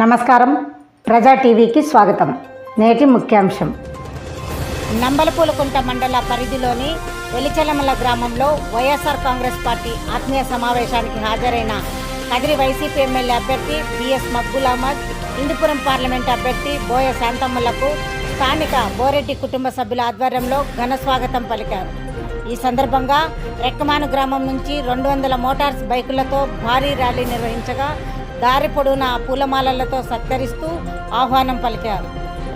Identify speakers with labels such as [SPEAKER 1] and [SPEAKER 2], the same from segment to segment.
[SPEAKER 1] నమస్కారం. ప్రజా టీవీకి స్వాగతం. నేటి ముఖ్యాంశం.
[SPEAKER 2] నంబలపూలకుంట మండల పరిధిలోని వెలిచెలమల గ్రామంలో వైఎస్ఆర్ కాంగ్రెస్ పార్టీ ఆత్మీయ సమావేశానికి హాజరైన కదిరి వైసీపీ ఎమ్మెల్యే అభ్యర్థి బిఎస్ మక్బూల్ అహ్మద్, హిందూపురం పార్లమెంట్ అభ్యర్థి బోయ శాంతమ్మలకు స్థానిక బోరెడ్డి కుటుంబ సభ్యుల ఆధ్వర్యంలో ఘన స్వాగతం పలికారు. ఈ సందర్భంగా రెక్కమాను గ్రామం నుంచి 200 మోటార్స్ బైకులతో భారీ ర్యాలీ నిర్వహించగా దారి పొడవునా పూలమాలలతో సత్కరిస్తూ ఆహ్వానం పలికారు.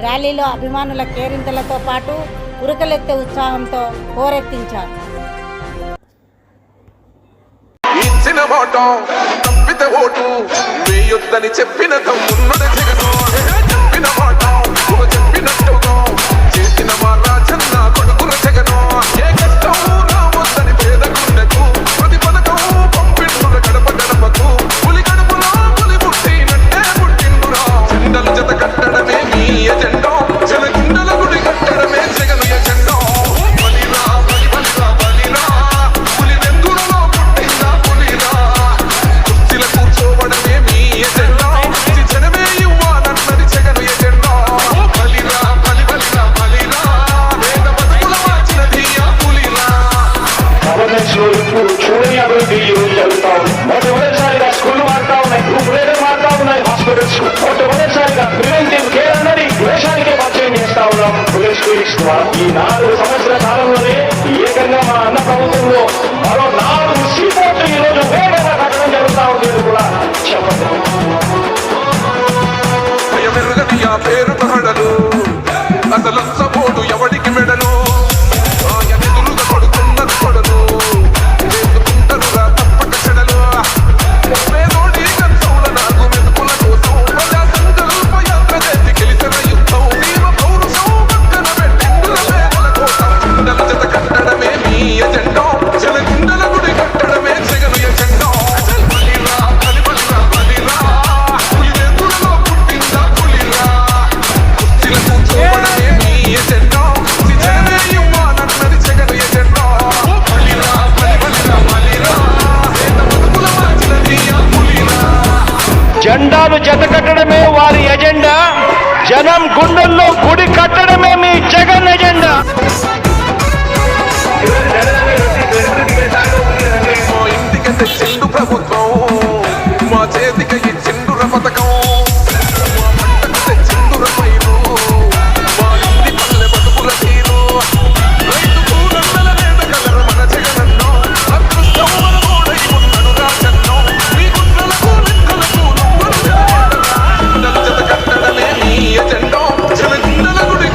[SPEAKER 2] ర్యాలీలో అభిమానుల కేరింతలతో పాటు ఉరకలెత్తే ఉత్సాహంతో హోరెత్తించారు.
[SPEAKER 3] మొట్టమొదటిసారిగా స్కూల్ మారుతా ఉన్నాయి, గ్రూప్ లీడర్ మారుతా ఉన్నాయి, హాస్పిటల్స్ మొట్టమొదటిసారిగా ప్రివెంటివ్ కేర్ అన్నది దేశానికే పరిచయం చేస్తా ఉన్నాం పోలీస్ క్లినిక్స్ ద్వారా. ఈ 4 సంవత్సరాల కాలంలోనే ఏకంగా మా అన్న ప్రభుత్వంలో మరో 4 సీపోర్ట్లు ఈ రోజు వేగంగా కట్టడం జరుగుతా ఉంది కూడా చెప్పండి.
[SPEAKER 4] అసలు ఎవడికి మెడలు
[SPEAKER 3] జెండాలు జత కట్టడమే వారి ఎజెండా, జనం గుండెల్లో గుడి కట్టడమే మీ జగన్ ఎజెండా.
[SPEAKER 4] ఇంటికి తెచ్చిండు ప్రభుత్వం, మా చేతికి ఇచ్చిండుర పథకం, మా పంటకు తెచ్చిండుర పైరు, మా ఇంటి పల్లె బతుకుల తీరు, రైతు కూరల నేత కలరు మన జగనన్నో, అదృష్టం మన కోడై ఉన్నడు రాజన్నో, మీ గుండెలకు నిందలకు జత కట్టడమే మీ ఎజెండో, జన గుండెల గుడి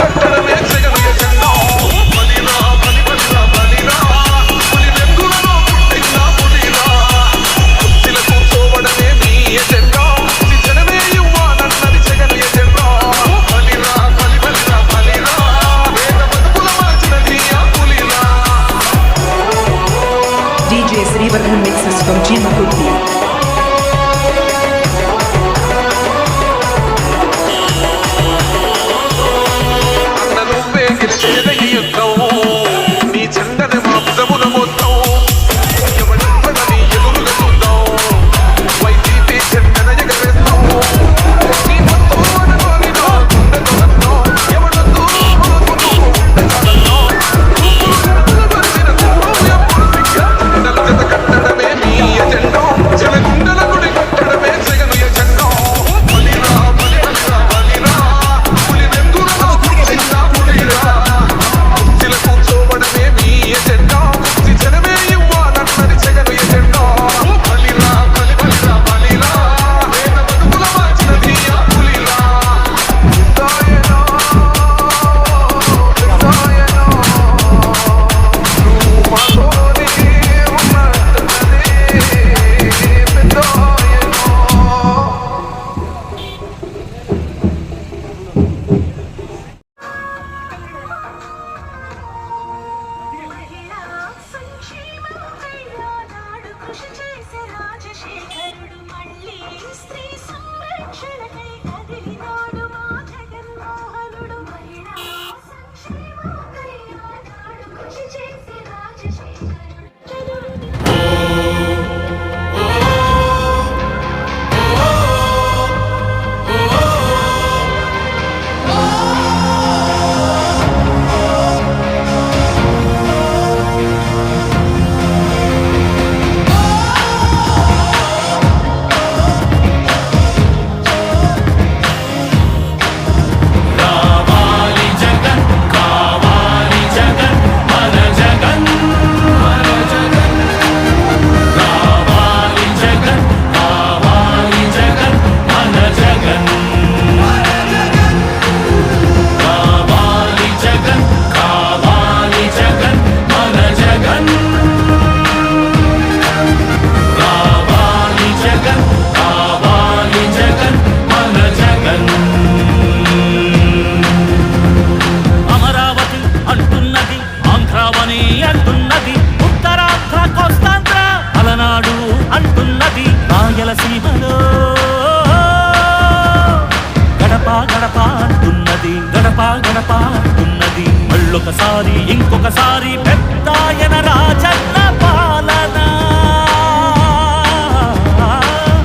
[SPEAKER 5] పాడుతున్నది. మళ్ళొకసారి ఇంకొకసారి పెద్దాయన రాజన్న పాలన.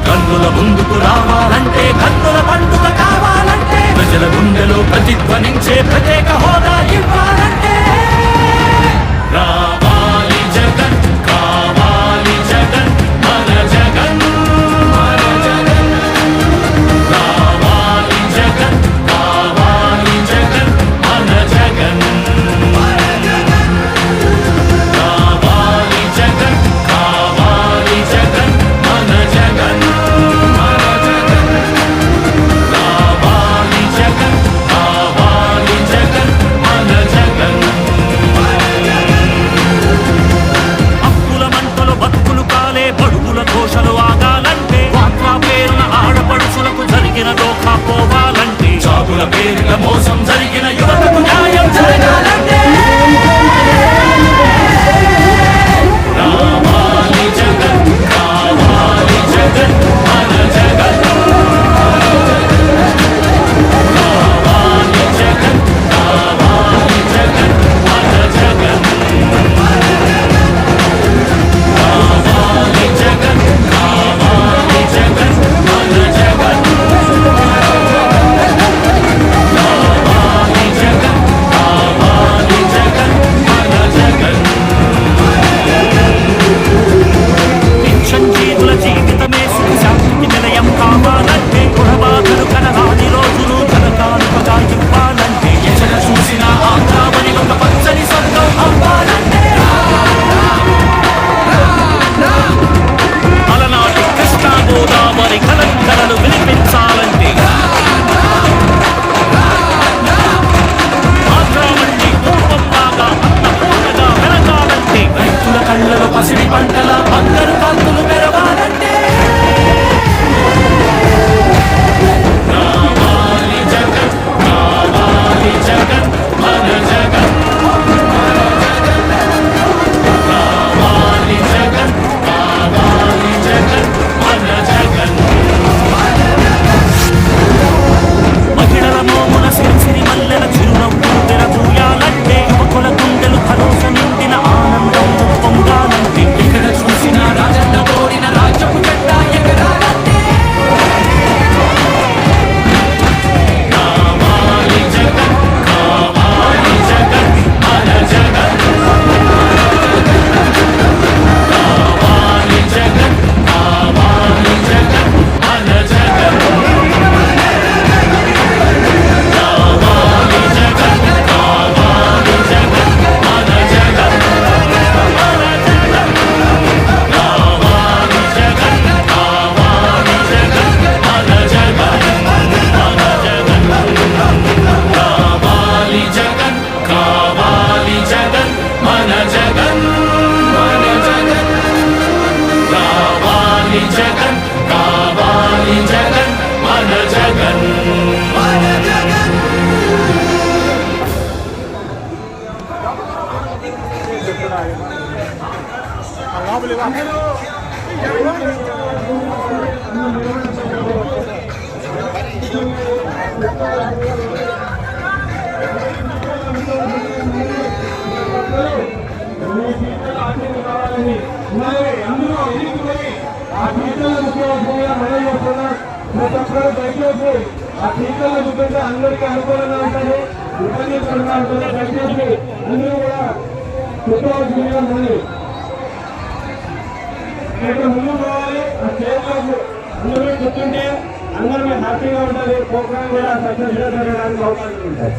[SPEAKER 5] కన్నుల ముందుకు రావాలంటే, కన్నుల పండుగ కావాలంటే, ప్రజల గుండెలో ప్రతిధ్వనించే ప్రత్యేక హోదా ఇవ్వాలంటే రావాలి జగన్, కావాలి జగన్, మన జగన్, మన జగన్. రావాలి జగన్, కావాలి జగన్, మన జగన్, మన జగన్. రావాలి జగన్, కావాలి జగన్, మన జగన్, మన జగన్. రావాలి జగన్, కావాలి జగన్, మన జగన్. అప్పుల మంటలు బతుకులు కాలే, బడుగుల ఘోషలు ఆగాలంటే, వాట్లా పేరున ఆడపడుచులకు జరిగిన దోఖా పోవాలంటే, జాబుల పేరిట మోసం జరిగిన యువతకు న్యాయం జరగాలంటే రావాలి జగన్, కావాలి జగన్, మన జగన్. రావాలి జగన్, కావాలి జగన్, మన జగన్. రావాలి జగన్, కావాలి జగన్, మన జగన్. రావాలి జగన్, కావాలి జగన్, మన జగన్. పింఛన్ జీవుల జీవితమే సుఖశాంతికి నిలయం కావాలంటే, కులబాధలు కనరాని రోజులు జనకానుకగా ఇవ్వాలంటే, ఎచన చూసిన ఆంధ్రావని ఒక పచ్చని స్వర్గం అవ్వాలంటే అలనాటి కృష్ణా గోదావరి కలంకరలు వినిపించాలంటే, ఆంధ్రావళి పూర్వంలాగా అన్నపూర్ణగా వెలగాలంటే, రైతుల కళ్ళలో పసిడి పంటల బంగారు కాంతులు మెరవాలంటే రావాలి జగన్, కావాలి జగన్, మన జగన్. రావాలి జగన్, కావాలి జగన్, మన జగన్. మహిళల మోమున సిరిసిరి మల్లెల చిరునవ్వులు తెరబూయాలంటే, యువకుల గుండెలు భరోసా నిండిన ఆనందం పొందాలంటే, ఎక్కడ చూసినా రాజన్న కోరిన రాజ్యపు జెండా ఎగరాలంటే కావాలి జగన్, కావాలి జగన్, మన జగన్. కావాలి జగన్, కావాలి జగన్, మన జగన్. కావాలి జగన్, కావాలి జగన్, మన జగన్. కావాలి జగన్, కావాలి జగన్, మన జగన్. మన జగన్. కావాలి జగన్, కావాలి జగన్, మన జగన్. మన జగన్. కావాలి జగన్, కావాలి జగన్, మన జగన్. మన జగన్.
[SPEAKER 6] దయచేసి అందరికీ అనుకూలంగా ఉంటుంది, ఉపయోగకరంగా ఉంటుంది. దయచేసి అందరూ కూడా చెప్పవలసిందిగా ఉంది. ఇక్కడ ముందు పోవాలి, ఆ స్టేజ్లో అందరూ కూర్చుంటే అందరూ హ్యాపీగా ఉంటుంది. ప్రోగ్రామ్ కూడా సక్సెస్గా జరగడానికి అవకాశం ఉంటుంది.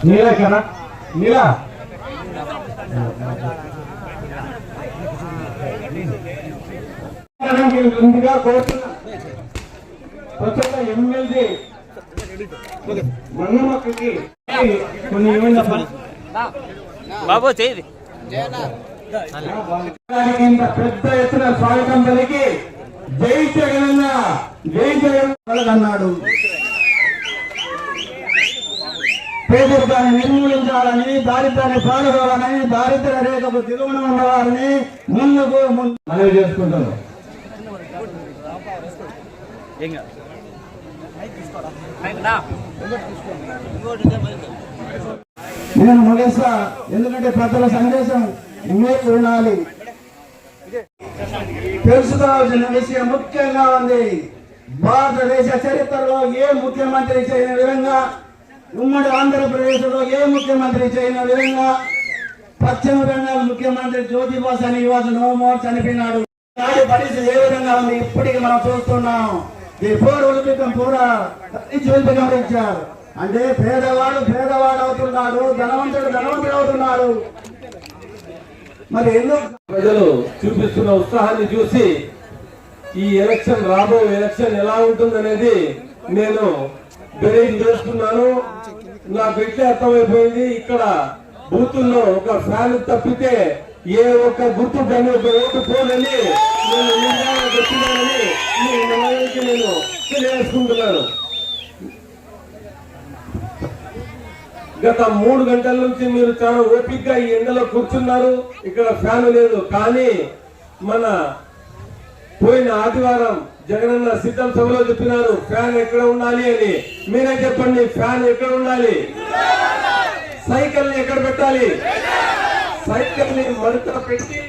[SPEAKER 6] నీలా కదా నీలా ముందుగా కోరుతున్నా కొత్తగా ఎమ్మెల్యే మన్నమ్మకి కొన్ని ఏమైనా
[SPEAKER 7] బాబు చేయి
[SPEAKER 6] ఇంత పెద్ద ఎత్తున స్వాగతం పలికి జై జగనన్న జై జగన్ అన్నాడు. పేదరికాన్ని నిర్మూలించాలని, దారిద్ర్యాన్ని పాల్గొవాలని, దారిద్ర్య రేఖకు దిగువన ఉన్నవారిని ముందుకు మనవి చేసుకుంటాను. నేను ముగిస్తా, ఎందుకంటే పెద్దల సందేశం మీకు వినాలి. తెలుసుకోవాల్సిన విషయం ముఖ్యంగా ఉంది. భారతదేశ చరిత్రలో ఏ ముఖ్యమంత్రి చేయని విధంగా, ఉమ్మడి ఆంధ్రప్రదేశ్ లో ఏ ముఖ్యమంత్రి చేయని విధంగా పశ్చిమ బెంగాల్ ముఖ్యమంత్రి జ్యోతిబా శ్రీనివాస్ నోమోర్ చనిపోయినాడు. నాటి పరిస్థితి ఏ విధంగా ఉంది ఇప్పటికి మనం చూస్తున్నాం. ఇచ్చారు అంటే పేదవాడు అవుతున్నాడు, ధనవంతుడు అవుతున్నాడు. మరి ఎందుకు
[SPEAKER 7] ప్రజలు చూపిస్తున్న ఉత్సాహాన్ని చూసి ఈ ఎలక్షన్ ఎలక్షన్ ఎలా ఉంటుందనేది నేను బెరీజ్ చేస్తున్నాను. నాకు ఇట్లే అర్థమైపోయింది. ఇక్కడ బూతుల్లో ఒక ఫ్యాన్ తప్పితే ఏ ఒక్క గుర్తు దాన్ని ఒక ఓటు పోలని నేను తెలియజేసుకుంటున్నాను. గత 3 గంటల నుంచి మీరు చాలా ఓపికగా ఈ ఎండలో కూర్చున్నారు. ఇక్కడ ఫ్యాన్ లేదు. కానీ మన పోయిన ఆదివారం జగనన్న సిద్ధం సభలో చెప్పినారు ఫ్యాన్ ఎక్కడ ఉండాలి అని. మీరే చెప్పండి, ఫ్యాన్ ఎక్కడ ఉండాలి? సైకిల్ ని ఎక్కడ పెట్టాలి? సైకిల్ ని మడత పెట్టి